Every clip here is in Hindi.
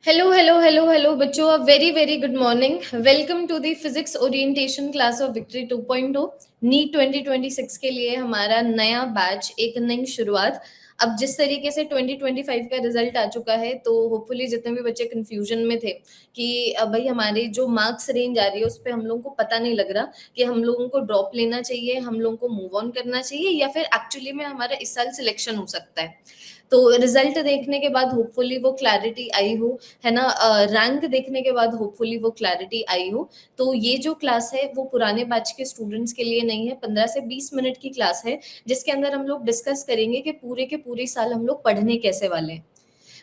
हेलो हेलो हेलो हेलो बच्चों, a very very good morning. Welcome to the physics orientation class of victory 2.0। NEET 2026 के लिए हमारा नया बैच, एक नई शुरुआत। अब जिस तरीके से 2025 का रिजल्ट आ चुका है, तो होपफुली जितने भी बच्चे कंफ्यूजन में थे कि भाई हमारी जो मार्क्स रेंज आ रही है उस पर हम लोगों को पता नहीं लग रहा कि हम लोगों को ड्रॉप लेना चाहिए, हम लोगों को मूव ऑन करना चाहिए, या फिर एक्चुअली में हमारा इस साल सिलेक्शन हो सकता है। तो रिजल्ट देखने के बाद होपफुली वो क्लैरिटी आई हो, है ना। रैंक देखने के बाद होपफुली वो क्लैरिटी आई हो। तो ये जो क्लास है वो पुराने बैच के स्टूडेंट्स के लिए नहीं है, 15 से 20 मिनट की क्लास है, जिसके अंदर हम लोग डिस्कस करेंगे कि पूरे के पूरे साल हम लोग पढ़ने कैसे वाले हैं।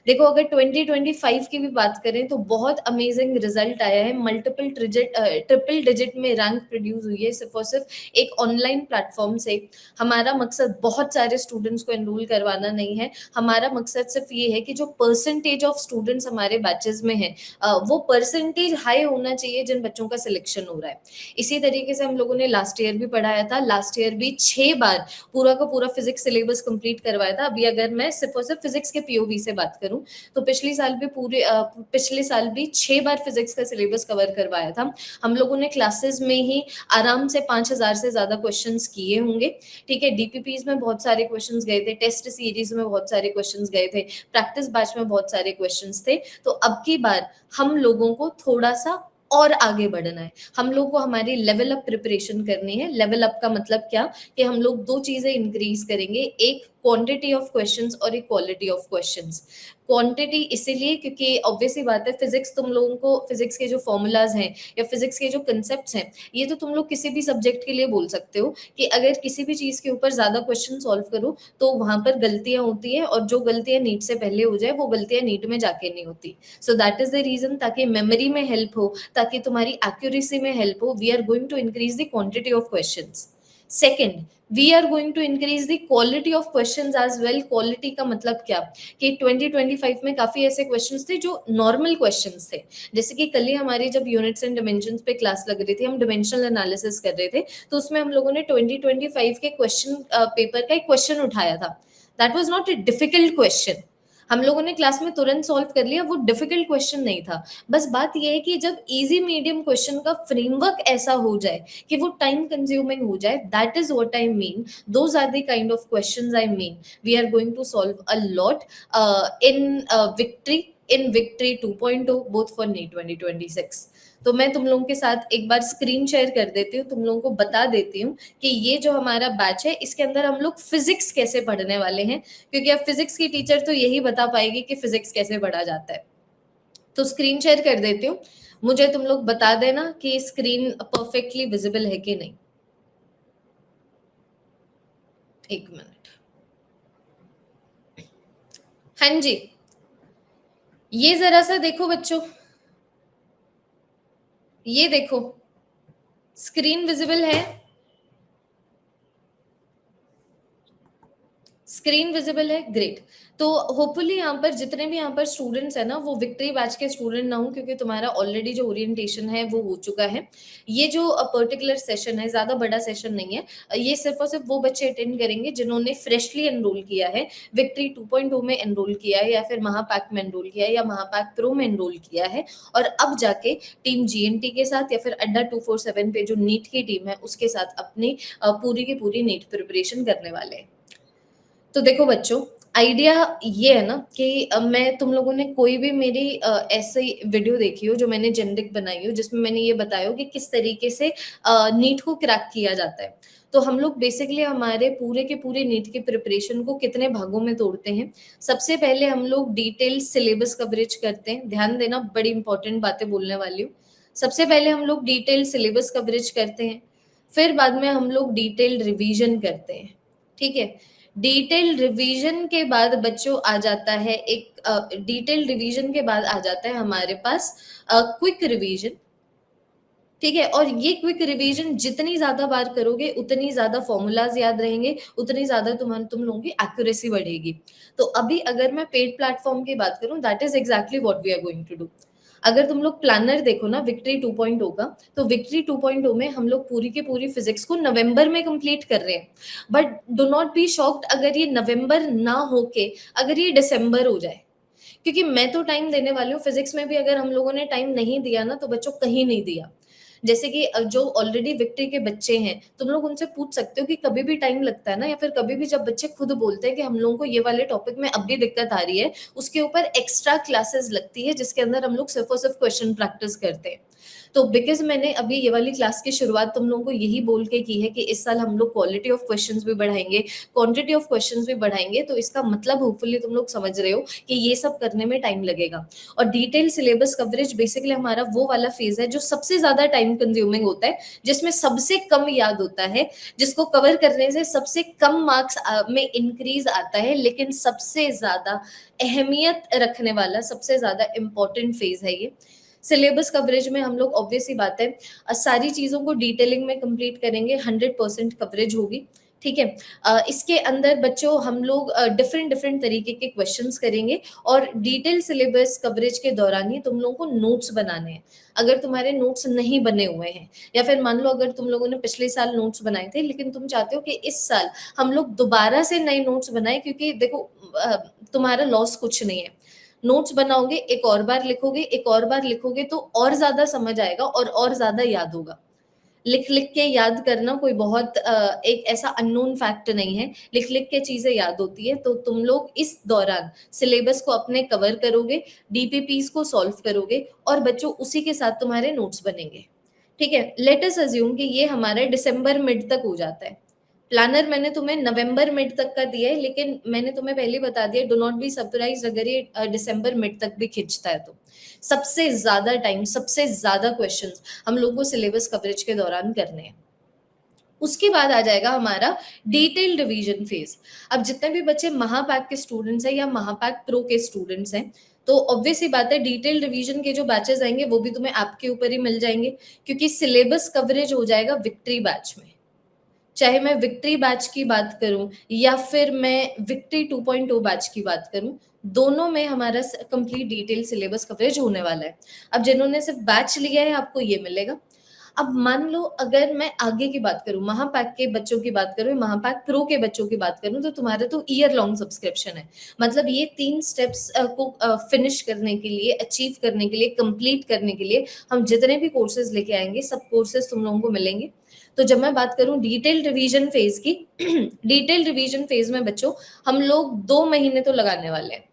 देखो, अगर 2025 की भी बात करें तो बहुत अमेजिंग रिजल्ट आया है। मल्टीपल ट्रिपल डिजिट में रैंक प्रोड्यूस हुई है, सिर्फ और सिर्फ एक ऑनलाइन प्लेटफॉर्म से। हमारा मकसद बहुत सारे स्टूडेंट्स को एनरोल करवाना नहीं है। हमारा मकसद सिर्फ ये है कि जो परसेंटेज ऑफ स्टूडेंट्स हमारे बैचेस में है, वो परसेंटेज हाई होना चाहिए जिन बच्चों का सिलेक्शन हो रहा है। इसी तरीके से हम लोगों ने लास्ट ईयर भी पढ़ाया था। लास्ट ईयर भी 6 बार पूरा का पूरा फिजिक्स सिलेबस कंप्लीट करवाया था। अभी अगर मैं सिर्फ और सिर्फ फिजिक्स के पीओवी से बात करूं, तो पिछले साल भी 6 बार फिजिक्स का सिलेबस कवर करवाया था। हम लोगों ने क्लासेस में ही आराम से 5,000 से ज्यादा क्वेश्चंस किए होंगे। ठीक है, डीपीपीज में बहुत सारे क्वेश्चंस गए थे, टेस्ट सीरीज में बहुत सारे क्वेश्चंस गए थे, प्रैक्टिस बैच में बहुत सारे क्वेश्चंस थे। तो अब की बार हम लोगों को थोड़ा सा और आगे बढ़ना है। हम लोग को हमारी लेवल अप प्रिपरेशन करनी है। लेवल अप का मतलब क्या, कि हम लोग दो चीजें इंक्रीज करेंगे, एक क्वांटिटी ऑफ क्वेश्चंस और एक क्वालिटी ऑफ क्वेश्चंस। क्वांटिटी इसीलिए क्योंकि ऑब्वियसली बात है, फिजिक्स तुम लोगों को, फिजिक्स के जो फॉर्मूलाज हैं या फिजिक्स के जो कंसेप्ट्स हैं, ये तो तुम लोग किसी भी सब्जेक्ट के लिए बोल सकते हो कि अगर किसी भी चीज के ऊपर ज्यादा क्वेश्चन सॉल्व करो तो वहां पर गलतियां होती है, और जो गलतियां नीट से पहले हो जाए वो गलतियां नीट में जाके नहीं होती। So that is the reason, ताकि मेमोरी में हेल्प हो, ताकि तुम्हारी एक्यूरेसी में हेल्प हो, we are going to increase the quantity of questions. Second, we are going to increase the quality of questions as well. Quality का मतलब क्या, कि 2025 में काफी ऐसे क्वेश्चंस थे जो नॉर्मल क्वेश्चंस थे। जैसे कि कल ही हमारी जब यूनिट्स एंड डिमेंशंस पे क्लास लग रही थी, हम डिमेंशनल एनालिसिस कर रहे थे, तो उसमें हम लोगों ने 2025 के क्वेश्चन पेपर का एक क्वेश्चन उठाया था। That was not a difficult question. हम लोगों ने क्लास में तुरंत सॉल्व कर लिया, वो डिफिकल्ट क्वेश्चन नहीं था। बस बात यह है कि जब इजी मीडियम क्वेश्चन का फ्रेमवर्क ऐसा हो जाए कि वो टाइम कंज्यूमिंग हो जाए, that is what I mean. Those are the kind of questions I mean. We are going to solve a lot in victory, in victory 2.0, both for NEET 2026। तो मैं तुम लोगों के साथ एक बार स्क्रीन शेयर कर देती हूँ, तुम लोगों को बता देती हूँ कि ये जो हमारा बैच है, इसके अंदर हम लोग फिजिक्स कैसे पढ़ने वाले हैं, क्योंकि अब फिजिक्स की टीचर तो यही बता पाएगी कि फिजिक्स कैसे पढ़ा जाता है। तो स्क्रीन शेयर कर देती हूँ, मुझे तुम लोग बता देना कि स्क्रीन परफेक्टली विजिबल है कि नहीं। एक मिनट। हाँ जी, ये जरा सा देखो बच्चों, ये देखो, स्क्रीन विजिबल है, स्क्रीन विजिबल है, ग्रेट। तो होपफुली यहाँ पर जितने भी यहाँ पर स्टूडेंट्स है ना, वो विक्ट्री बैच के स्टूडेंट ना हो, क्योंकि तुम्हारा ऑलरेडी जो ओरिएंटेशन है वो हो चुका है। ये जो पर्टिकुलर सेशन है, ज्यादा बड़ा सेशन नहीं है। ये सिर्फ और सिर्फ वो बच्चे अटेंड करेंगे जिन्होंने फ्रेशली एनरोल किया है, विक्ट्री 2.0 में एनरोल किया है, या फिर महापैक में एनरोल किया है, या महापैक प्रो में एनरोल किया है, और अब जाके टीम जीएनटी के साथ या फिर अड्डा 247 पे जो नीट की टीम है उसके साथ अपनी पूरी की पूरी नीट प्रिपरेशन करने वाले हैं। तो देखो बच्चों, आइडिया ये है ना कि मैं, तुम लोगों ने कोई भी मेरी ऐसे वीडियो देखी हो जो मैंने जेनरिक बनाई हो, जिसमें मैंने ये बताया हो कि किस तरीके से नीट को क्रैक किया जाता है। तो हम लोग बेसिकली हमारे पूरे के पूरे नीट के प्रिपरेशन को कितने भागों में तोड़ते हैं। सबसे पहले हम लोग डिटेल सिलेबस कवरेज करते हैं। ध्यान देना, बड़ी इंपॉर्टेंट बातें बोलने वाली हूँ। सबसे पहले हम लोग डिटेल सिलेबस कवरेज करते हैं, फिर बाद में हम लोग डिटेल रिवीजन करते हैं। ठीक है, डिटेल रिवीजन के बाद बच्चों आ जाता है एक, डिटेल रिवीजन के बाद आ जाता है हमारे पास क्विक रिवीजन। ठीक है, और ये क्विक रिवीजन जितनी ज्यादा बार करोगे उतनी ज्यादा फॉर्मूलाज याद रहेंगे, उतनी ज्यादा तुम लोगों की एक्यूरेसी बढ़ेगी। तो अभी अगर मैं पेड प्लेटफॉर्म की बात करूं, that is exactly what we are going to do. अगर तुम लोग प्लानर देखो ना विक्ट्री 2.0 का, तो विक्ट्री 2.0 में हम लोग पूरी की पूरी फिजिक्स को नवंबर में कंप्लीट कर रहे हैं। But do not be shocked अगर ये नवंबर ना होके अगर ये दिसंबर हो जाए, क्योंकि मैं तो टाइम देने वाली हूँ, फिजिक्स में भी अगर हम लोगों ने टाइम नहीं दिया ना, तो बच्चों कहीं नहीं दिया। जैसे कि जो ऑलरेडी विक्ट्री के बच्चे हैं, तुम लोग उनसे पूछ सकते हो कि कभी भी टाइम लगता है ना, या फिर कभी भी जब बच्चे खुद बोलते हैं कि हम लोगों को ये वाले टॉपिक में अब भी दिक्कत आ रही है, उसके ऊपर एक्स्ट्रा क्लासेस लगती है जिसके अंदर हम लोग सिर्फ और सिर्फ क्वेश्चन प्रैक्टिस करते हैं। तो बिकॉज मैंने अभी ये वाली क्लास की शुरुआत तुम लोगों को यही बोल के की है कि इस साल हम लोग क्वालिटी ऑफ क्वेश्चंस भी बढ़ाएंगे, क्वांटिटी ऑफ क्वेश्चंस भी बढ़ाएंगे, तो इसका मतलब होपफुली तुम लोग समझ रहे हो कि ये सब करने में टाइम लगेगा। और डिटेल सिलेबस कवरेज बेसिकली हमारा वो वाला फेज है जो सबसे ज्यादा टाइम कंज्यूमिंग होता है, जिसमें सबसे कम याद होता है, जिसको कवर करने से सबसे कम मार्क्स में इंक्रीज आता है, लेकिन सबसे ज्यादा अहमियत रखने वाला, सबसे ज्यादा इंपॉर्टेंट फेज है ये। सिलेबस कवरेज में हम लोग ऑब्वियसली बात है सारी चीजों को डिटेलिंग में कंप्लीट करेंगे, 100% कवरेज होगी। ठीक है। इसके अंदर बच्चों हम लोग डिफरेंट डिफरेंट तरीके के क्वेश्चंस करेंगे, और डिटेल सिलेबस कवरेज के दौरान ही तुम लोगों को नोट्स बनाने हैं। अगर तुम्हारे नोट्स नहीं बने हुए हैं, या फिर मान लो अगर तुम लोगों ने पिछले साल नोट्स बनाए थे लेकिन तुम चाहते हो कि इस साल हम लोग दोबारा से नए नोट्स बनाए, क्योंकि देखो तुम्हारा लॉस कुछ नहीं है। नोट्स बनाओगे, एक और बार लिखोगे, एक और बार लिखोगे, तो और ज्यादा समझ आएगा और ज्यादा याद होगा। लिख लिख के याद करना कोई बहुत एक ऐसा अननोन फैक्ट नहीं है, लिख लिख के चीजें याद होती है। तो तुम लोग इस दौरान सिलेबस को अपने कवर करोगे, डीपीपीस को सॉल्व करोगे, और बच्चों उसी के साथ तुम्हारे नोट्स बनेंगे। ठीक है। लेट अस अज्यूम कि ये हमारे दिसंबर मिड तक हो जाता है। प्लानर मैंने तुम्हें नवंबर मिड तक का दिया है, लेकिन मैंने तुम्हें पहले बता दिया, डू नॉट बी सरप्राइज अगर ये दिसंबर मिड तक भी खिंचता है तो। सबसे ज्यादा टाइम, सबसे ज्यादा क्वेश्चंस हम लोगों को सिलेबस कवरेज के दौरान करने हैं। उसके बाद आ जाएगा हमारा डिटेल रिवीजन फेज। अब जितने भी बच्चे महापैक के स्टूडेंट्स हैं या महापैक प्रो के स्टूडेंट्स हैं, तो ऑब्वियस ही बात है डिटेल रिवीजन के जो बैचेस आएंगे वो भी तुम्हें आपके ऊपर ही मिल जाएंगे, क्योंकि सिलेबस कवरेज हो जाएगा विक्ट्री बैच में। चाहे मैं विक्ट्री बैच की बात करूं या फिर मैं विक्ट्री 2.0 बैच की बात करूं, दोनों में हमारा कंप्लीट डिटेल सिलेबस कवरेज होने वाला है। अब जिन्होंने सिर्फ बैच लिया है आपको ये मिलेगा। अब मान लो अगर मैं आगे की बात करूं, महापैक के बच्चों की बात करूं, महापैक प्रो के बच्चों की बात करूं, तो तुम्हारा तो ईयर लॉन्ग सब्सक्रिप्शन है। मतलब ये 3 स्टेप्स को फिनिश करने के लिए, अचीव करने के लिए, कंप्लीट करने के लिए हम जितने भी कोर्सेज लेके आएंगे सब कोर्सेज तुम लोगों को मिलेंगे। तो जब मैं बात करूं डिटेल रिवीजन फेज की, डिटेल रिवीजन फेज में बच्चों हम लोग 2 महीने तो लगाने वाले हैं।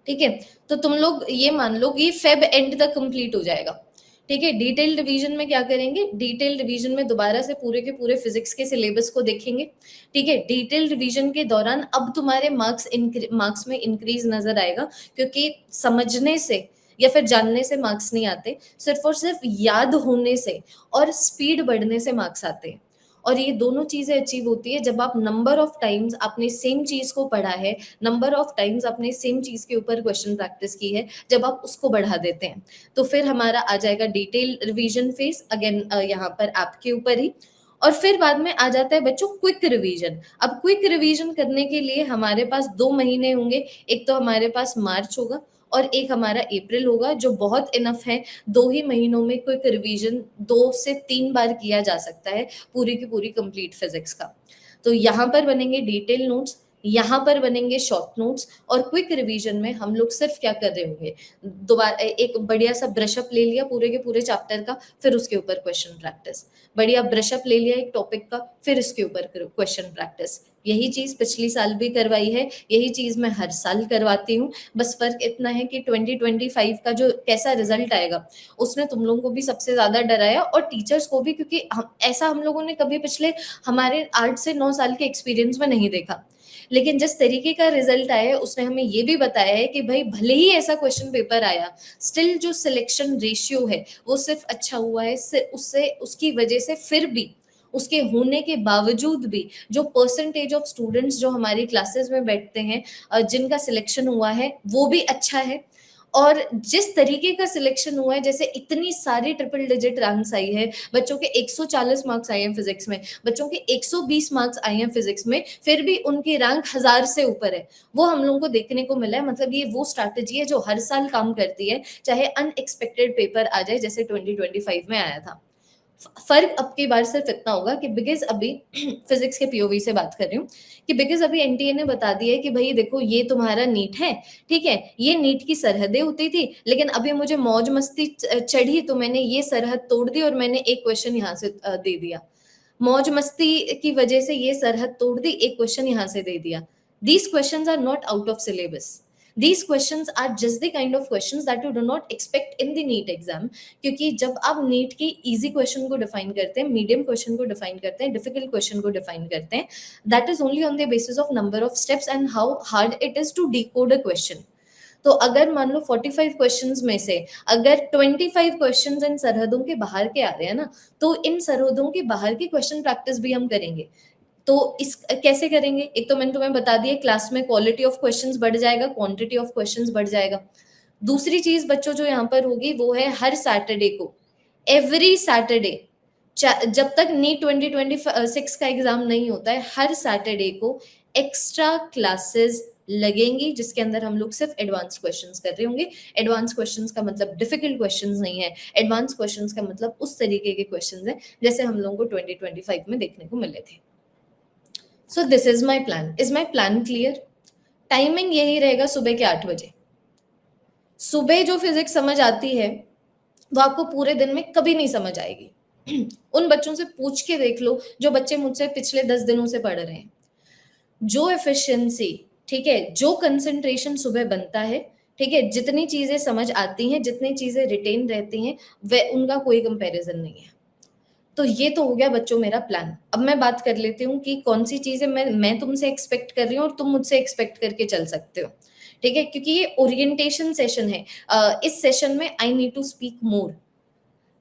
ठीक है। तो तुम लोग ये मान लो कि फेब एंड तक कंप्लीट हो जाएगा। ठीक है। डिटेल रिवीजन में क्या करेंगे, डिटेल रिवीजन में दोबारा से पूरे के पूरे फिजिक्स के सिलेबस को देखेंगे। ठीक है। डिटेल रिवीजन के दौरान अब तुम्हारे मार्क्स में इंक्रीज नजर आएगा, क्योंकि समझने से या फिर जानने से मार्क्स नहीं आते, सिर्फ और सिर्फ याद होने से और स्पीड बढ़ने से मार्क्स आते हैं। और ये दोनों चीजें अचीव होती है जब आप नंबर ऑफ टाइम्स आपने सेम चीज को पढ़ा है, नंबर ऑफ टाइम्स आपने सेम चीज के ऊपर क्वेश्चन प्रैक्टिस की है, जब आप उसको बढ़ा देते हैं, तो फिर हमारा आ जाएगा डिटेल रिवीजन फेज। अगेन यहाँ पर आपके ऊपर ही। और फिर बाद में आ जाता है बच्चों क्विक रिवीजन। अब क्विक रिवीजन करने के लिए हमारे पास 2 महीने होंगे। एक तो हमारे पास मार्च होगा और एक हमारा अप्रैल होगा, जो बहुत इनफ है। 2 ही महीनों में क्विक रिवीजन 2 से 3 बार किया जा सकता है पूरी की पूरी कंप्लीट फिजिक्स का। तो यहाँ पर बनेंगे डिटेल नोट्स, यहाँ पर बनेंगे शॉर्ट नोट्स, और क्विक रिवीजन में हम लोग सिर्फ क्या कर रहे होंगे, दोबारा एक बढ़िया सा ब्रशअप ले लिया पूरे के पूरे चैप्टर का, फिर उसके ऊपर क्वेश्चन प्रैक्टिस। बढ़िया ब्रशअप ले लिया एक टॉपिक का, फिर इसके ऊपर क्वेश्चन प्रैक्टिस। यही चीज पिछली साल भी करवाई है, यही चीज मैं हर साल करवाती हूँ। बस फर्क इतना है कि 2025 का जो कैसा रिजल्ट आएगा उसने तुम लोगों को भी सबसे ज्यादा डराया, और टीचर्स को भी, क्योंकि ऐसा हम लोगों ने कभी पिछले हमारे 8 से 9 साल के एक्सपीरियंस में नहीं देखा। लेकिन जिस तरीके का रिजल्ट आया है उसने हमें ये भी बताया है कि भाई भले ही ऐसा क्वेश्चन पेपर आया, स्टिल जो सिलेक्शन रेशियो है वो सिर्फ अच्छा हुआ है, उससे उसकी वजह से फिर भी, उसके होने के बावजूद भी, जो परसेंटेज ऑफ स्टूडेंट्स जो हमारी क्लासेस में बैठते हैं जिनका सिलेक्शन हुआ है वो भी अच्छा है। और जिस तरीके का सिलेक्शन हुआ है, जैसे इतनी सारी ट्रिपल डिजिट रैंक्स आई है, बच्चों के 140 मार्क्स आए हैं फिजिक्स में, बच्चों के 120 मार्क्स आए हैं फिजिक्स में, फिर भी उनकी रैंक 1000 से ऊपर है, वो हम लोगों को देखने को मिला है। मतलब ये वो स्ट्रैटेजी है जो हर साल काम करती है, चाहे अनएक्सपेक्टेड पेपर आ जाए जैसे 2025 में आया था। फर्क अब की बार सिर्फ इतना होगा कि बिकॉज अभी फिजिक्स के पीओवी से बात कर रही हूँ कि बिकॉज अभी एनटीए ने बता दिया है कि भाई देखो ये तुम्हारा नीट है, ठीक है, ये नीट की सरहदें होती थी, लेकिन अभी मुझे मौज मस्ती चढ़ी तो मैंने ये सरहद तोड़ दी और मैंने एक क्वेश्चन यहाँ से दे दिया। मौज मस्ती की वजह से ये सरहद तोड़ दी, एक क्वेश्चन यहाँ से दे दिया। These questions are not out of syllabus, these questions are just the kind of questions that you do not expect in the NEET exam। क्योंकि जब आप नीट के इजी क्वेश्चन को डिफाइन करते हैं, मीडियम क्वेश्चन को डिफाइन करते हैं, डिफिकल्ट क्वेश्चन को डिफाइन करते हैं, that is only on the basis of number of steps and how hard it is to decode a question. तो अगर मान लो 45 क्वेश्चंस में से अगर 25 क्वेश्चंस इन सरहदों के बाहर के आ रहे हैं ना, तो इन सरहदों के बाहर की क्वेश्चन प्रैक्टिस भी हम करेंगे। तो इस कैसे करेंगे? एक तो मैंने तुम्हें बता दिया, क्लास में क्वालिटी ऑफ क्वेश्चंस बढ़ जाएगा, क्वांटिटी ऑफ क्वेश्चंस बढ़ जाएगा। दूसरी चीज बच्चों जो यहाँ पर होगी वो है हर सैटरडे को, एवरी सैटरडे, जब तक नीट 2026 का एग्जाम नहीं होता है, हर सैटरडे को एक्स्ट्रा क्लासेस लगेंगी जिसके अंदर हम लोग सिर्फ एडवांस क्वेश्चंस कर रहे होंगे। एडवांस क्वेश्चंस का मतलब डिफिकल्ट क्वेश्चंस नहीं है, एडवांस क्वेश्चंस का मतलब उस तरीके के क्वेश्चंस हैं जैसे हम लोगों को 2025 में देखने को मिले थे। So this is my plan. Is my plan clear? Timing यही रहेगा सुबह के 8 बजे। सुबह जो फिजिक्स समझ आती है वो आपको पूरे दिन में कभी नहीं समझ आएगी। उन बच्चों से पूछ के देख लो जो बच्चे मुझसे पिछले 10 दिनों से पढ़ रहे हैं। जो एफिशिएंसी, ठीक है, जो कंसंट्रेशन सुबह बनता है, ठीक है, जितनी चीजें समझ आती हैं, जितनी चीजें रिटेन रहती हैं, वे उनका कोई कंपैरिजन नहीं है। तो ये तो हो गया बच्चों मेरा प्लान। अब मैं बात कर लेती हूँ कि कौन सी चीजें मैं तुमसे एक्सपेक्ट कर रही हूँ और तुम मुझसे एक्सपेक्ट करके चल सकते हो, ठीक है, क्योंकि ये ओरिएंटेशन सेशन है। इस सेशन में I need to speak more,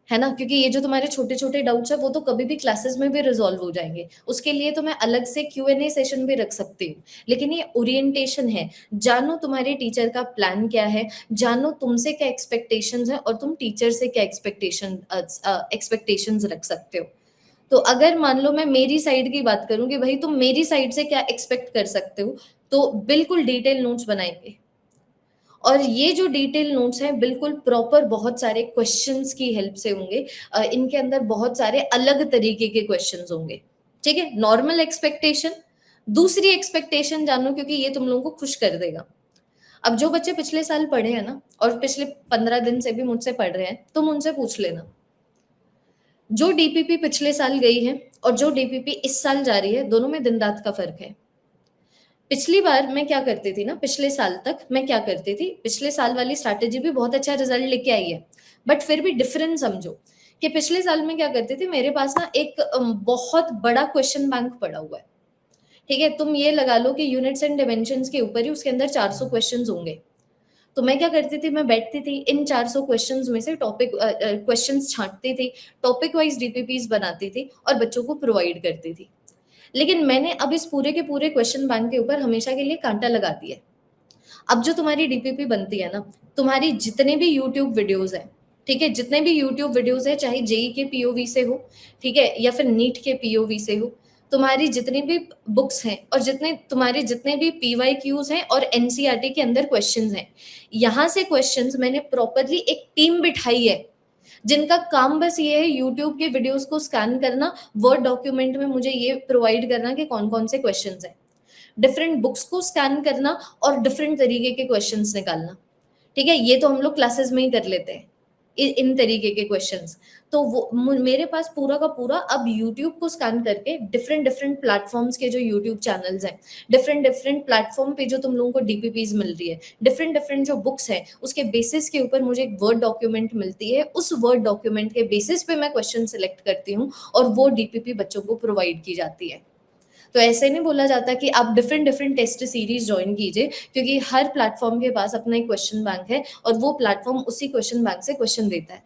है ना, क्योंकि ये जो तुम्हारे छोटे छोटे डाउट्स है वो तो कभी भी क्लासेस में भी रिजॉल्व हो जाएंगे। उसके लिए तो मैं अलग से Q&A सेशन भी रख सकती हूँ, लेकिन ये ओरिएंटेशन है। जानो तुम्हारे टीचर का प्लान क्या है, जानो तुमसे क्या एक्सपेक्टेशंस है और तुम टीचर से क्या एक्सपेक्टेशंस रख सकते हो। तो अगर मान लो मैं मेरी साइड की बात करूं कि भाई तुम मेरी साइड से क्या एक्सपेक्ट कर सकते हो, तो बिल्कुल डिटेल नोट्स बनाएंगे। और ये जो डिटेल नोट्स हैं बिल्कुल प्रॉपर बहुत सारे क्वेश्चंस की हेल्प से होंगे। इनके अंदर बहुत सारे अलग तरीके के क्वेश्चंस होंगे, ठीक है। नॉर्मल एक्सपेक्टेशन, दूसरी एक्सपेक्टेशन जानो, क्योंकि ये तुम लोगों को खुश कर देगा। अब जो बच्चे पिछले साल पढ़े हैं ना और पिछले 15 दिन से भी मुझसे पढ़ रहे हैं, तुम उनसे पूछ लेना, जो डीपीपी पिछले साल गई है और जो डीपीपी इस साल जा रही है, दोनों में दिन रात का फर्क है। पिछली बार मैं क्या करती थी ना, पिछले साल तक मैं क्या करती थी, पिछले साल वाली स्ट्रैटेजी भी बहुत अच्छा रिजल्ट लेके आई है, बट फिर भी डिफरेंस समझो कि पिछले साल में क्या करती थी, मेरे पास ना एक बहुत बड़ा क्वेश्चन बैंक पड़ा हुआ है, ठीक है। तुम ये लगा लो कि यूनिट्स एंड डिमेंशंस के ऊपर ही उसके अंदर 400 क्वेश्चंस होंगे। तो मैं क्या करती थी, मैं बैठती थी इन 400 क्वेश्चंस में से टॉपिक क्वेश्चंस छांटती थी, टॉपिक वाइज डीपीपीज बनाती थी और बच्चों को प्रोवाइड करती थी। लेकिन मैंने अब इस पूरे के पूरे क्वेश्चन बैंक के ऊपर हमेशा के लिए कांटा लगा दिया है। अब जो तुम्हारी डीपीपी बनती है ना, तुम्हारी जितने भी यूट्यूब वीडियोस हैं, ठीक है, जितने भी यूट्यूब वीडियोस है, चाहे जेई के पीओवी से हो, ठीक है, या फिर नीट के पीओवी से हो, तुम्हारी जितनी भी बुक्स हैं और तुम्हारे जितने भी पीवाईक्यूज हैं और एनसीईआरटी के अंदर क्वेश्चंस हैं, यहाँ से क्वेश्चंस मैंने प्रॉपरली एक टीम बिठाई है जिनका काम बस ये है यूट्यूब के वीडियोस को स्कैन करना, वर्ड डॉक्यूमेंट में मुझे ये प्रोवाइड करना कि कौन कौन से क्वेश्चंस हैं, डिफरेंट बुक्स को स्कैन करना और डिफरेंट तरीके के क्वेश्चंस निकालना, ठीक है। ये तो हम लोग क्लासेस में ही कर लेते हैं इन तरीके के क्वेश्चंस। तो वो मेरे पास पूरा का पूरा अब यूट्यूब को स्कैन करके डिफरेंट डिफरेंट प्लेटफॉर्म्स के जो यूट्यूब चैनल्स हैं, डिफरेंट डिफरेंट प्लेटफॉर्म पे जो तुम लोगों को डीपीपीज मिल रही है, डिफरेंट डिफरेंट जो बुक्स हैं, उसके बेसिस के ऊपर मुझे एक वर्ड डॉक्यूमेंट मिलती है। उस वर्ड डॉक्यूमेंट के बेसिस पे मैं क्वेश्चन सिलेक्ट करती हूँ और वो डीपीपी बच्चों को प्रोवाइड की जाती है। तो ऐसे नहीं बोला जाता कि आप different different test series join कीजिए, क्योंकि हर प्लेटफॉर्म के पास अपना एक क्वेश्चन बैंक है और वो प्लेटफॉर्म उसी क्वेश्चन बैंक से क्वेश्चन देता है।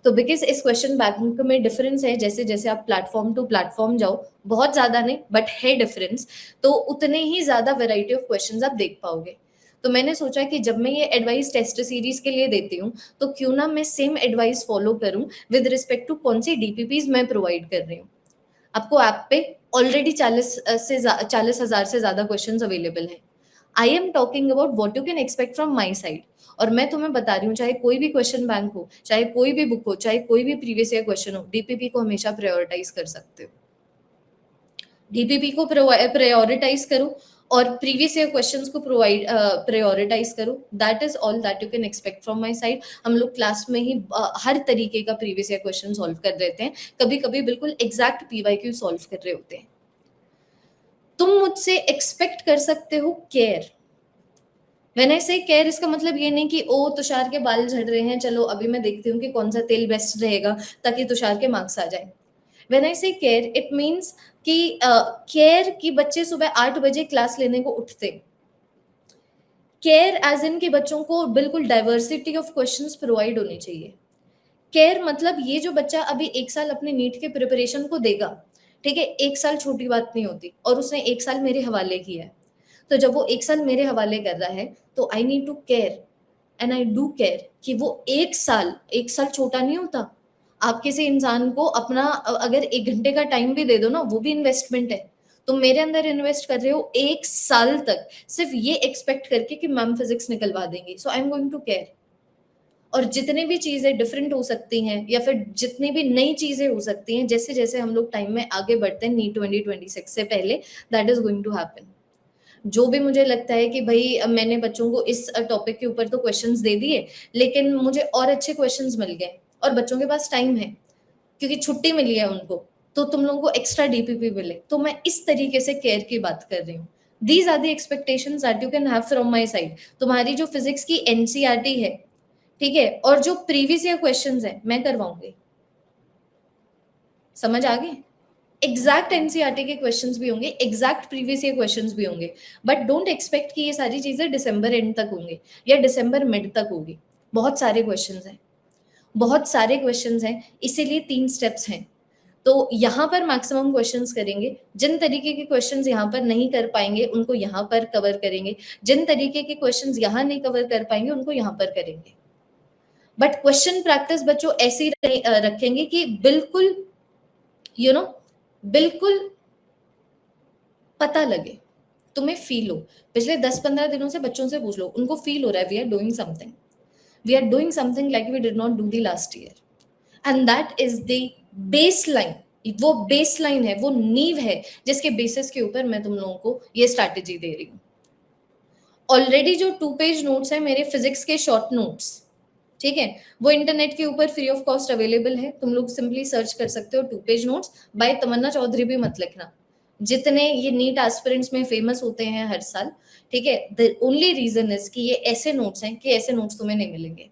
तो बिकॉज इस क्वेश्चन बैंक में डिफरेंस है, जैसे जैसे आप प्लेटफॉर्म टू प्लेटफॉर्म जाओ, बहुत ज्यादा नहीं बट है डिफरेंस, तो उतने ही ज्यादा वेराइटी ऑफ क्वेश्चंस आप देख पाओगे। तो मैंने सोचा कि जब मैं ये एडवाइस टेस्ट सीरीज के लिए देती हूँ, तो क्यों ना मैं सेम एडवाइस फॉलो करूँ विद रिस्पेक्ट टू कौन सी डीपीपीज मैं प्रोवाइड कर रही हूँ। आपको ऐप पे ऑलरेडी 40,000 से ज्यादा क्वेश्चंस अवेलेबल हैं। I am talking about what you can expect from my side. और मैं तुम्हें बता रही हूँ, चाहे कोई भी क्वेश्चन बैंक हो, चाहे कोई भी बुक हो, चाहे कोई भी प्रीवियस ईयर क्वेश्चन हो, डीपीपी को हमेशा प्रायोरिटाइज कर सकते हो। डीपीपी को प्रायोरिटाइज करो और प्रीवियस ईयर क्वेश्चंस को प्रायोरिटाइज करो। That is all that you can expect from my side. हम लोग क्लास में ही हर तरीके का प्रीवियस ईयर क्वेश्चन सॉल्व कर देते हैं, कभी कभी बिल्कुल एग्जैक्ट पीवाईक्यू सॉल्व कर रहे होते हैं। तुम मुझसे एक्सपेक्ट कर सकते हो केयर। व्हेन आई से केयर, इसका मतलब ये नहीं कि ओ तुषार के बाल झड़ रहे हैं, चलो अभी मैं देखती हूँ कि कौन सा तेल बेस्ट रहेगा ताकि तुषार के मार्क्स आ जाए। व्हेन आई से केयर, इट मीन्स कि केयर कि बच्चे सुबह 8 बजे क्लास लेने को उठते। केयर एज इन कि बच्चों को बिल्कुल डाइवर्सिटी ऑफ क्वेश्चंस प्रोवाइड होनी चाहिए। केयर मतलब ये जो बच्चा अभी 1 साल अपने नीट के प्रिपरेशन को देगा, ठीक है, 1 साल छोटी बात नहीं होती, और उसने 1 साल मेरे हवाले किया है। तो जब वो 1 साल मेरे हवाले कर रहा है, तो I need to care and I do care कि वो 1 साल छोटा नहीं होता। आप किसी इंसान को अपना अगर 1 घंटे का टाइम भी दे दो ना, वो भी इन्वेस्टमेंट है। तुम मेरे अंदर इन्वेस्ट कर रहे हो 1 साल तक, सिर्फ ये एक्सपेक्ट करके कि मैम फिजिक्स निकलवा देंगी। So I am going to care. और जितने भी चीजें डिफरेंट हो सकती हैं या फिर जितनी भी नई चीजें हो सकती हैं, जैसे जैसे हम लोग टाइम में आगे बढ़ते हैं नीट 2026 से पहले, that is going to happen. जो भी मुझे लगता है कि भाई मैंने बच्चों को इस टॉपिक के ऊपर तो क्वेश्चंस दे दिए, लेकिन मुझे और अच्छे क्वेश्चंस मिल गए और बच्चों के पास टाइम है क्योंकि छुट्टी मिली है उनको, तो तुम लोगों को एक्स्ट्रा डीपीपी मिले, तो मैं इस तरीके से केयर की बात कर रही हूँ। These are the expectations that you can have from my side. तुम्हारी जो फिजिक्स की एनसीईआरटी है, ठीक है, और जो प्रीवियस ईयर क्वेश्चंस है, मैं करवाऊंगी। समझ आ गए? एग्जैक्ट एनसीईआरटी के क्वेश्चंस भी होंगे, एग्जैक्ट प्रीवियस ईयर क्वेश्चंस भी होंगे, बट डोंट एक्सपेक्ट कि ये सारी चीजें दिसंबर एंड तक होंगे या दिसंबर मिड तक होगी। बहुत सारे क्वेश्चंस हैं, बहुत सारे क्वेश्चंस हैं, इसीलिए 3 स्टेप्स हैं। तो यहाँ पर मैक्सिमम क्वेश्चंस करेंगे। जिन तरीके के क्वेश्चंस यहाँ पर नहीं कर पाएंगे उनको यहाँ पर कवर करेंगे, जिन तरीके के क्वेश्चंस यहाँ नहीं कवर कर पाएंगे उनको यहाँ पर करेंगे। बट क्वेश्चन प्रैक्टिस बच्चों ऐसी रखेंगे कि बिल्कुल यू नो बिल्कुल पता लगे, तुम्हें फील हो। पिछले 10-15 दिनों से बच्चों से पूछ लो, उनको फील हो रहा है we are doing something, we are doing something like we did not do the last year. And that is the base line. वो बेस लाइन है, वो नींव है जिसके बेसिस के ऊपर मैं तुम लोगों को ये स्ट्रैटेजी दे रही हूँ। ऑलरेडी जो 2 पेज नोट्स है मेरे फिजिक्स के शॉर्ट नोट्स, ठीक है, वो इंटरनेट के ऊपर फ्री ऑफ कॉस्ट अवेलेबल है। तुम लोग सिंपली सर्च कर सकते हो 2 पेज नोट्स बाय तमन्ना चौधरी, भी मत लिखना। जितने ये नीट एस्पिरेंट्स में फेमस होते हैं हर साल, ठीक है, द ओनली रीजन इज कि ये ऐसे नोट्स हैं कि ऐसे नोट्स तुम्हें नहीं मिलेंगे।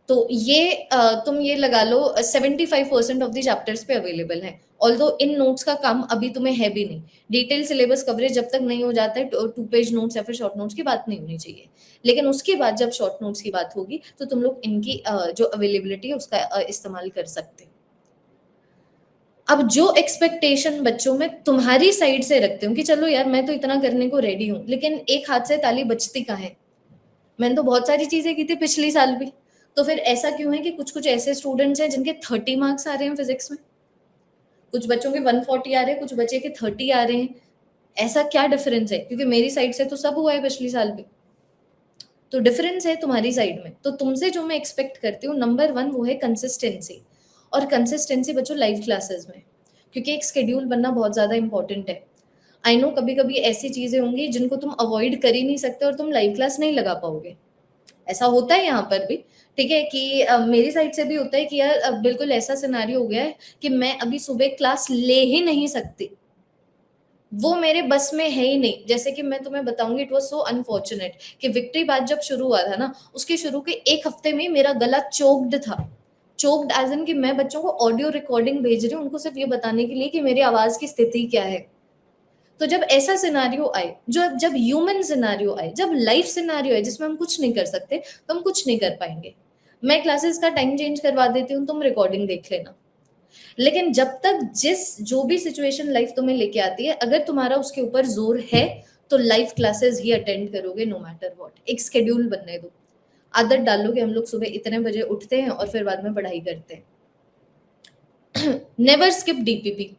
तो ये तुम ये लगा लो 75% ऑफ द चैप्टर्स पे अवेलेबल है। ऑल्दो इन नोट्स का काम अभी तुम्हें है भी नहीं, डिटेल सिलेबस कवरेज जब तक नहीं हो जाता है 2 पेज नोट्स या फिर शॉर्ट नोट्स की बात नहीं होनी चाहिए। लेकिन उसके बाद जब शॉर्ट नोट्स की बात होगी तो तुम लोग इनकी जो अवेलेबिलिटी है उसका इस्तेमाल कर सकते हो। अब जो एक्सपेक्टेशन बच्चों में तुम्हारी साइड से रखते हो कि चलो यार मैं तो इतना करने को रेडी हूँ, लेकिन एक हाथ से ताली बजती कहाँ है। मैंने तो बहुत सारी चीजें की थी पिछली साल भी, तो फिर ऐसा क्यों है कि कुछ कुछ ऐसे स्टूडेंट्स हैं जिनके 30 मार्क्स आ रहे हैं फिजिक्स में, कुछ बच्चों के 140 आ रहे हैं, कुछ बच्चे के 30 आ रहे हैं। ऐसा क्या डिफरेंस है? क्योंकि मेरी साइड से तो सब हुआ है पिछली साल भी, तो डिफरेंस है तुम्हारी साइड में। तो तुमसे जो मैं एक्सपेक्ट करती हूँ, नंबर 1 वो है कंसिस्टेंसी। और कंसिस्टेंसी बच्चों लाइव क्लासेस में, क्योंकि एक शेड्यूल बनना बहुत ज्यादा इंपॉर्टेंट है। आई नो कभी कभी ऐसी चीजें होंगी जिनको तुम अवॉइड कर ही नहीं सकते और तुम लाइव क्लास नहीं लगा पाओगे। ऐसा होता है यहाँ पर भी, ठीक है, कि मेरी साइड से भी होता है कि यार बिल्कुल ऐसा सिनारियो हो गया है कि मैं अभी सुबह क्लास ले ही नहीं सकती, वो मेरे बस में है ही नहीं। जैसे कि मैं तुम्हें बताऊंगी, इट वाज सो अनफॉर्चुनेट कि विक्ट्री बैच जब शुरू हुआ था ना, उसके शुरू के 1 हफ्ते में मेरा गला चोक्ड था। चोक्ड एज इन कि मैं बच्चों को ऑडियो रिकॉर्डिंग भेज रही हूँ उनको सिर्फ ये बताने के लिए कि मेरी आवाज की स्थिति क्या है। तो जब ऐसा सिनारियो आए, जो जब ह्यूमन सिनारियो आए, जब लाइफ सिनारियो आए जिसमें हम कुछ नहीं कर सकते, तो हम कुछ नहीं कर पाएंगे। मैं क्लासेस का टाइम चेंज करवा देती हूँ, तुम रिकॉर्डिंग देख लेना। लेकिन जब तक जो भी सिचुएशन लाइफ तुम्हें लेके आती है, अगर तुम्हारा उसके ऊपर जोर है तो लाइव क्लासेस ही अटेंड करोगे नो मैटर व्हाट। एक शेड्यूल बनने दो, आदत डालो कि हम लोग सुबह इतने बजे उठते हैं और फिर बाद में पढ़ाई करते हैं। नेवर स्किप डीपीपी,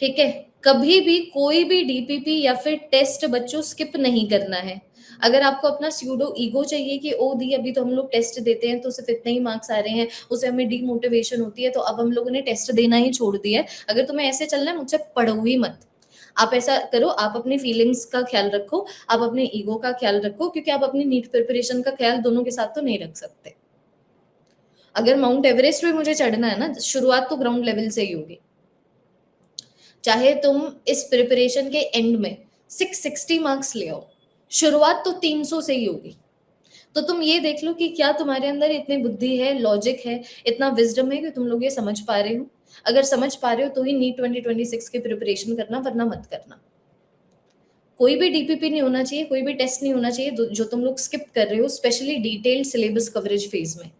ठीक है, कभी भी कोई भी डीपीपी या फिर टेस्ट बच्चों स्किप नहीं करना है। अगर आपको अपना स्यूडो ईगो चाहिए कि ओ दी अभी तो हम लोग टेस्ट देते हैं तो सिर्फ इतने ही मार्क्स आ रहे हैं, उससे हमें डीमोटिवेशन होती है, तो अब हम लोगों ने टेस्ट देना ही छोड़ दिया है। अगर तुम्हें ऐसे चलना है, मुझसे पढ़ो ही मत। आप ऐसा करो, आप अपनी फीलिंग्स का ख्याल रखो, आप अपने ईगो का ख्याल रखो, क्योंकि आप अपनी नीट प्रिपरेशन का ख्याल दोनों के साथ तो नहीं रख सकते। अगर माउंट एवरेस्ट भी मुझे चढ़ना है ना, शुरुआत तो ग्राउंड लेवल से ही होगी। चाहे तुम इस प्रिपरेशन के एंड में 660 मार्क्स ले आओ, शुरुआत तो 300 से ही होगी। तो तुम ये देख लो कि क्या तुम्हारे अंदर इतनी बुद्धि है, लॉजिक है, इतना विजडम है कि तुम लोग ये समझ पा रहे हो। अगर समझ पा रहे हो तो ही नीट 2026 की प्रिपरेशन करना, वरना मत करना। कोई भी डीपीपी नहीं होना चाहिए, कोई भी टेस्ट नहीं होना चाहिए जो तुम लोग स्किप कर रहे हो, specially detailed syllabus coverage phase में।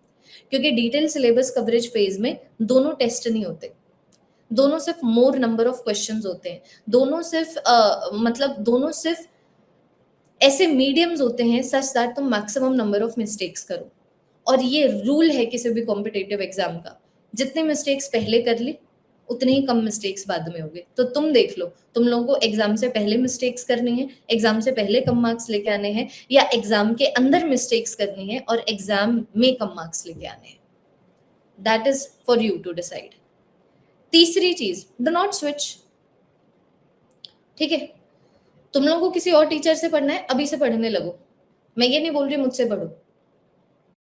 क्योंकि डिटेल्ड सिलेबस कवरेज फेज में दोनों टेस्ट नहीं होते, दोनों सिर्फ मोर नंबर ऑफ क्वेश्चंस होते हैं, दोनों सिर्फ मतलब दोनों सिर्फ ऐसे मीडियम्स होते हैं सच दैट तुम मैक्सिमम नंबर ऑफ मिस्टेक्स करो। और ये रूल है किसी भी कॉम्पिटेटिव एग्जाम का, जितने मिस्टेक्स पहले कर ली उतने ही कम मिस्टेक्स बाद में होंगे। तो तुम देख लो, तुम लोगों को एग्जाम से पहले मिस्टेक्स करनी है, एग्जाम से पहले कम मार्क्स लेके आने हैं, या एग्जाम के अंदर मिस्टेक्स करनी है और एग्जाम में कम मार्क्स लेके आने हैं। That is for you to decide. तीसरी चीज, डू नॉट स्विच। ठीक है, तुम लोगों को किसी और टीचर से पढ़ना है, अभी से पढ़ने लगो। मैं ये नहीं बोल रही मुझसे पढ़ो,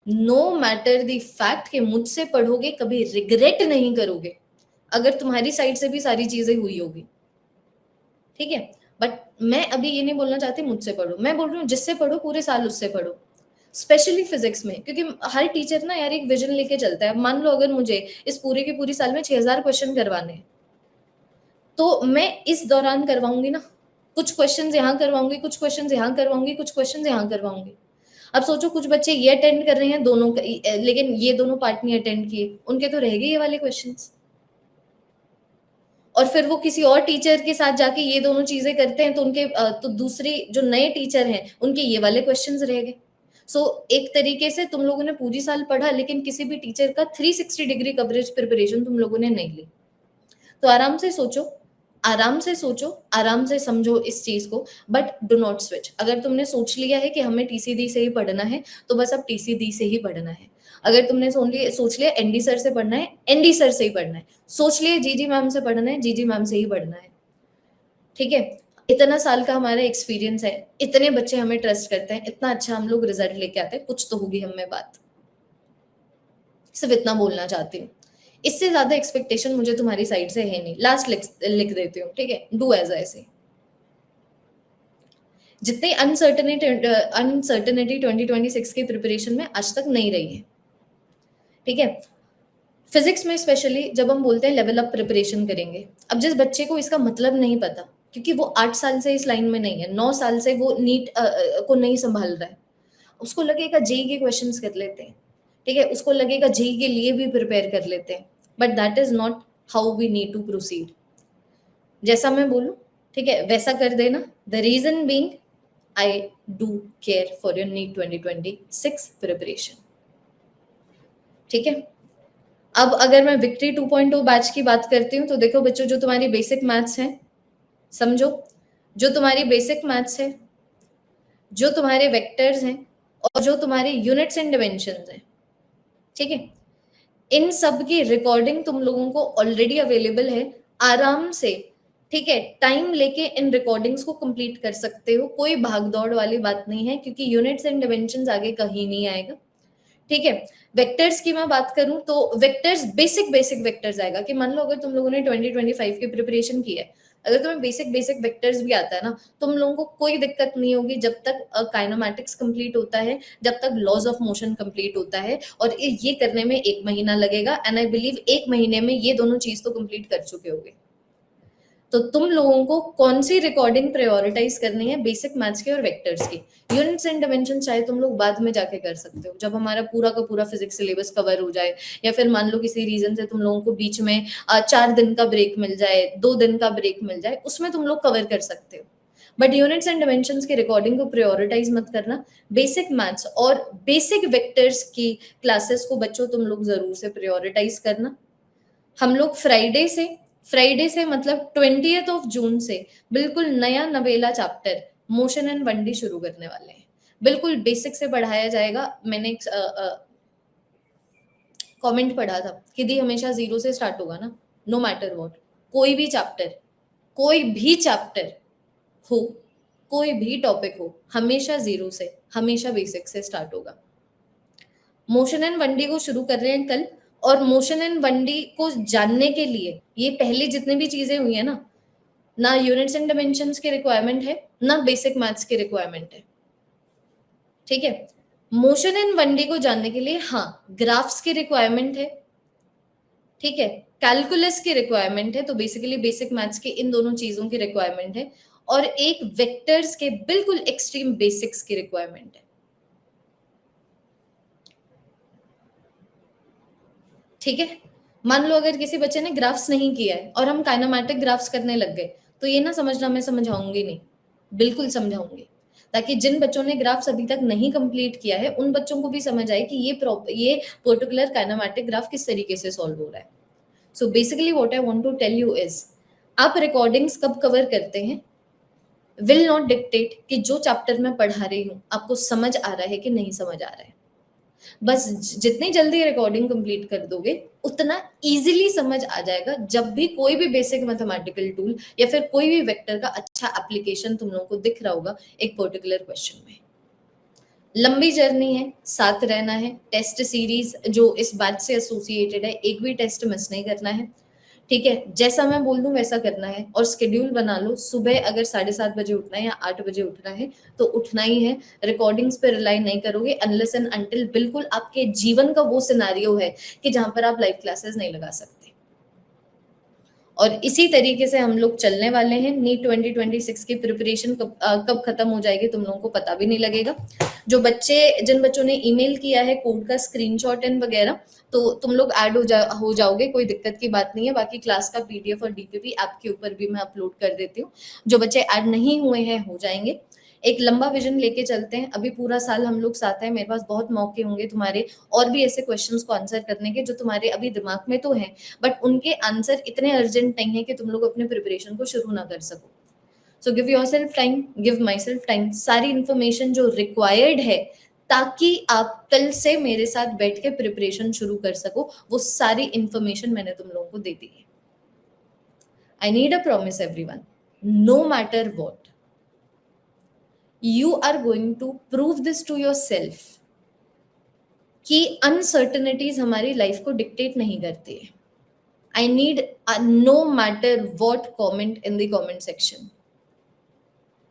नो मैटर द फैक्ट कि मुझसे पढ़ोगे कभी रिग्रेट नहीं करोगे अगर तुम्हारी साइड से भी सारी चीजें हुई होगी। ठीक है, बट मैं अभी ये नहीं बोलना चाहती मुझसे पढ़ो, मैं बोल रही हूँ जिससे पढ़ो पूरे साल उससे पढ़ो, स्पेशली फिजिक्स में। क्योंकि हर टीचर ना यार एक विजन लेके चलता है। मान लो अगर मुझे इस पूरे के पूरी साल में 6000 क्वेश्चन करवाने हैं, तो मैं इस दौरान करवाऊंगी ना, कुछ क्वेश्चंस यहाँ करवाऊंगी, कुछ क्वेश्चंस यहाँ करवाऊंगी, कुछ क्वेश्चंस यहाँ करवाऊंगी। अब सोचो कुछ बच्चे ये अटेंड कर रहे हैं दोनों लेकिन ये दोनों पार्ट नहीं अटेंड किए, उनके तो रह गए ये वाले क्वेश्चंस। और फिर वो किसी और टीचर के साथ जाके ये दोनों चीजें करते हैं, तो उनके तो दूसरे जो नए टीचर हैं उनके ये वाले क्वेश्चंस रह गए। सो एक तरीके से तुम लोगों ने पूरी साल पढ़ा, लेकिन किसी भी टीचर का 360 डिग्री कवरेज प्रिपरेशन तुम लोगों ने नहीं ली। तो आराम से सोचो, आराम से सोचो, आराम से समझो इस चीज को, बट डू नॉट स्विच। अगर तुमने सोच लिया है कि हमें टीसीडी से ही पढ़ना है, तो बस अब टीसीडी से ही पढ़ना है। अगर तुमने सोच लिया एनडी सर से पढ़ना है, एनडी सर से ही पढ़ना है। सोच लिया जीजी मैम से पढ़ना है, जीजी मैम से ही पढ़ना है। ठीक है, इतना साल का हमारा एक्सपीरियंस है, इतने बच्चे हमें ट्रस्ट करते हैं, इतना अच्छा हम लोग रिजल्ट लेके आते हैं, कुछ तो होगी हमें बात। सिर्फ इतना बोलना चाहती हूँ, इससे ज्यादा एक्सपेक्टेशन मुझे तुम्हारी साइड से है नहीं। लास्ट लिख देती हूँ, ठीक है, डू एज आई से। जितनी अनसर्टेनिटी 2026 की प्रिपरेशन में आज तक नहीं रही है। ठीक है, फिजिक्स में स्पेशली जब हम बोलते हैं लेवल अप प्रिपरेशन करेंगे, अब जिस बच्चे को इसका मतलब नहीं पता, क्योंकि वो 8 साल से इस लाइन में नहीं है, 9 साल से वो नीट को नहीं संभाल रहा है, उसको लगेगा जेई के क्वेश्चंस कर लेते हैं। ठीक है, उसको लगेगा जेई के लिए भी प्रिपेयर कर लेते हैं, but that is not how we need to proceed. जैसा मैं बोलूं, ठीक है, वैसा कर देना। The reason being I do care for your NEET 2026 preparation. ठीक है, अब अगर मैं विक्ट्री 2.0 बैच की बात करती हूँ, तो देखो बच्चों, जो तुम्हारी बेसिक मैथ्स है, समझो, जो तुम्हारी बेसिक मैथ्स है, जो तुम्हारे वेक्टर्स हैं, और जो तुम्हारे यूनिट्स एंड डिमेंशंस हैं, ठीक है, इन सब की रिकॉर्डिंग तुम लोगों को ऑलरेडी अवेलेबल है। आराम से, ठीक है, टाइम लेके इन रिकॉर्डिंग्स को कंप्लीट कर सकते हो, कोई भाग दौड़ वाली बात नहीं है, क्योंकि यूनिट्स एंड डिमेंशंस आगे कहीं नहीं आएगा। ठीक है, वेक्टर्स की मैं बात करूं तो वेक्टर्स बेसिक वेक्टर्स आएगा। कि मान लो अगर तुम लोगों ने 2025 की प्रिपरेशन की है, अगर तुम्हें बेसिक वेक्टर्स भी आता है ना, तुम लोगों को कोई दिक्कत नहीं होगी जब तक काइनेमैटिक्स कंप्लीट होता है, जब तक लॉज ऑफ मोशन कंप्लीट होता है। और ये करने में 1 महीना लगेगा, एंड आई बिलीव 1 महीने में ये दोनों चीज तो कंप्लीट कर चुके होगे। तो तुम लोगों को कौन सी रिकॉर्डिंग प्रायोरिटाइज करनी है, बेसिक मैथ्स की और वेक्टर्स की। यूनिट्स एंड डायमेंशन चाहे तुम लोग बाद में जाके कर सकते हो, जब हमारा पूरा का पूरा फिजिक्स सिलेबस कवर हो जाए, या फिर मान लो किसी रीजन से तुम लोगों को बीच में 4 दिन का ब्रेक मिल जाए, 2 दिन का ब्रेक मिल जाए, उसमें तुम लोग कवर कर सकते हो। बट यूनिट्स एंड डायमेंशंस की रिकॉर्डिंग को प्रायोरिटाइज मत करना। बेसिक मैथ्स और बेसिक वेक्टर्स की क्लासेस को बच्चों तुम लोग जरूर से प्रायोरिटाइज करना। हम लोग फ्राइडे से मतलब 20th ऑफ जून से बिल्कुल नया नवेला चैप्टर मोशन एंड 1D शुरू करने वाले हैं। बिल्कुल बेसिक से पढ़ाया जाएगा। मैंने एक कमेंट पढ़ा था कि दी हमेशा 0 से स्टार्ट होगा ना, नो मैटर व्हाट। कोई भी चैप्टर, कोई भी चैप्टर हो, कोई भी टॉपिक हो, हमेशा 0 से, हमेशा बेसिक से स्टार्ट होगा। मोशन एंड वनडी को शुरू कर रहे हैं कल, और मोशन एंड वनडी को जानने के लिए ये पहले जितने भी चीजें हुई है ना यूनिट्स एंड डायमेंशंस की रिक्वायरमेंट है, ना बेसिक मैथ्स की रिक्वायरमेंट है। ठीक है, मोशन एंड वनडी को जानने के लिए हाँ ग्राफ्स की रिक्वायरमेंट है, ठीक है, कैलकुलस की रिक्वायरमेंट है, तो बेसिकली बेसिक मैथ्स की इन दोनों चीजों की रिक्वायरमेंट है, और एक वेक्टर्स के बिल्कुल एक्सट्रीम बेसिक्स की रिक्वायरमेंट है। ठीक है, मान लो अगर किसी बच्चे ने ग्राफ्स नहीं किया है और हम काइनेमैटिक ग्राफ्स करने लग गए, तो ये ना समझना मैं समझाऊंगी नहीं, बिल्कुल समझाऊंगी, ताकि जिन बच्चों ने ग्राफ्स अभी तक नहीं कंप्लीट किया है उन बच्चों को भी समझ आए कि ये पर्टिकुलर काइनेमैटिक ग्राफ किस तरीके से सॉल्व हो रहा है। So basically what I want to tell you is, आप रिकॉर्डिंग्स कब कवर करते हैं विल नॉट डिक्टेट कि जो चैप्टर मैं पढ़ा रही हूँ आपको समझ आ रहा है कि नहीं समझ आ रहा है। बस जितनी जल्दी रिकॉर्डिंग कंप्लीट कर दोगे उतना इजीली समझ आ जाएगा, जब भी कोई भी बेसिक मैथमेटिकल टूल या फिर कोई भी वेक्टर का अच्छा एप्लीकेशन तुम लोगों को दिख रहा होगा एक पर्टिकुलर क्वेश्चन में। लंबी जर्नी है, साथ रहना है, टेस्ट सीरीज जो इस बैच से एसोसिएटेड है, एक भी टेस्ट मिस नहीं करना है। ठीक है, जैसा मैं बोल दूं वैसा करना है, और शेड्यूल बना लो, सुबह अगर 7:30 बजे उठना है या 8 बजे उठना है तो उठना ही है। रिकॉर्डिंग्स पे रिलाई नहीं करोगे अनलेस एंड अनटिल बिल्कुल आपके जीवन का वो सिनारियो है कि जहां पर आप लाइव क्लासेस नहीं लगा सकते। और इसी तरीके से हम लोग चलने वाले हैं। नीट 2026 की प्रिपरेशन कब खत्म हो जाएगी तुम लोगों को पता भी नहीं लगेगा। जिन बच्चों ने ईमेल किया है कोड का स्क्रीनशॉट एंड वगैरह, तो तुम लोग ऐड हो जाओगे, कोई दिक्कत की बात नहीं है। बाकी क्लास का पीडीएफ और डीपीपी ऐप के ऊपर भी मैं अपलोड कर देती हूँ। जो बच्चे ऐड नहीं हुए हैं हो जाएंगे। एक लंबा विजन लेके चलते हैं, अभी पूरा साल हम लोग साथ हैं, मेरे पास बहुत मौके होंगे तुम्हारे और भी ऐसे क्वेश्चंस को आंसर करने के जो तुम्हारे अभी दिमाग में तो हैं, बट उनके आंसर इतने अर्जेंट नहीं है कि तुम लोग अपने प्रिपरेशन को शुरू ना कर सको। So give your self time, give my self time, सारी इंफॉर्मेशन जो रिक्वायर्ड है ताकि आप कल से मेरे साथ बैठ के प्रिपरेशन शुरू कर सको, वो सारी इंफॉर्मेशन मैंने तुम लोगों को दे दी है। I need a promise everyone, no matter what you are going to prove this to yourself कि अनसर्टनिटीज हमारी लाइफ को डिक्टेट नहीं करती है। I need no matter what comment in the comment section,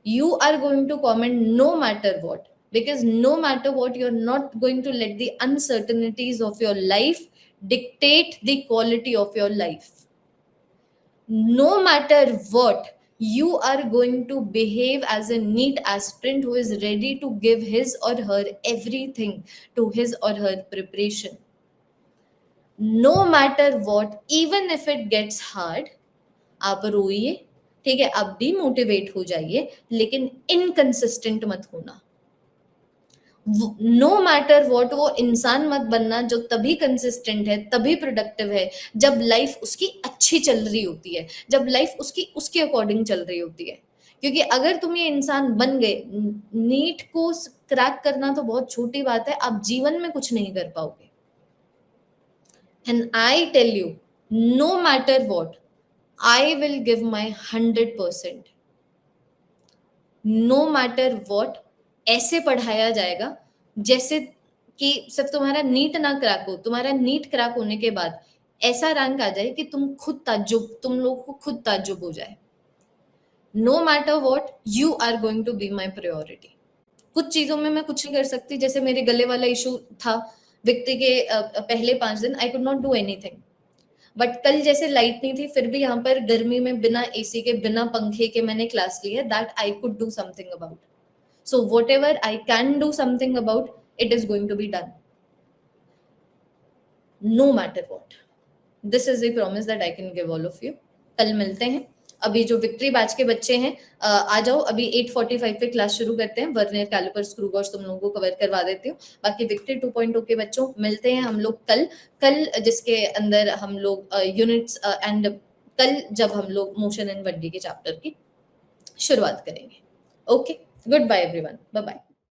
you are going to comment no matter what, because no matter what you are not going to let the uncertainties of your life dictate the quality of your life. No matter what, you are going to behave as a NEET aspirant who is ready to give his or her everything to his or her preparation. No matter what, even if it gets hard, आप रोइए, ठीक है, आप डीमोटिवेट हो जाइए, लेकिन इनकंसिस्टेंट मत होना। नो मैटर व्हाट, वो इंसान मत बनना जो तभी कंसिस्टेंट है, तभी प्रोडक्टिव है जब लाइफ उसकी अच्छी चल रही होती है, जब लाइफ उसके अकॉर्डिंग चल रही होती है। क्योंकि अगर तुम ये इंसान बन गए, नीट को क्रैक करना तो बहुत छोटी बात है, आप जीवन में कुछ नहीं कर पाओगे। And I tell you, no matter what, I will give my 100%. No matter what, ऐसे पढ़ाया जाएगा जैसे कि सिर्फ तुम्हारा नीट ना क्रैक हो, तुम्हारा नीट क्रैक होने के बाद ऐसा रैंक आ जाए कि तुम लोग को खुद ताज्जुब हो जाए। No matter what, you are going to be my priority. कुछ चीजों में मैं कुछ नहीं कर सकती, जैसे मेरे गले वाला इशू था विक्टी के पहले 5 दिन, I could not do anything. But कल जैसे लाइट नहीं थी फिर भी यहाँ पर गर्मी में बिना एसी के बिना पंखे के मैंने क्लास ली है, that I could do something about. So whatever I can do something about, it is going to be done, no matter what. This is the promise that I can give all of you. कल मिलते हैं। अभी जो विक्ट्री बैच के बच्चे हैं आ जाओ, अभी 8:45 पे क्लास शुरू करते हैं। वर्नियर कैलिपर स्क्रू गॉश तुम लोगों को कवर करवा देती हूँ। बाकी विक्ट्री 2.0 के बच्चों मिलते हैं हम लोग कल जिसके अंदर हम लोग यूनिट्स एंड कल जब हम लोग मोशन एंड वनडी के चैप्टर की शुरुआत करेंगे। Okay, goodbye everyone, bye bye.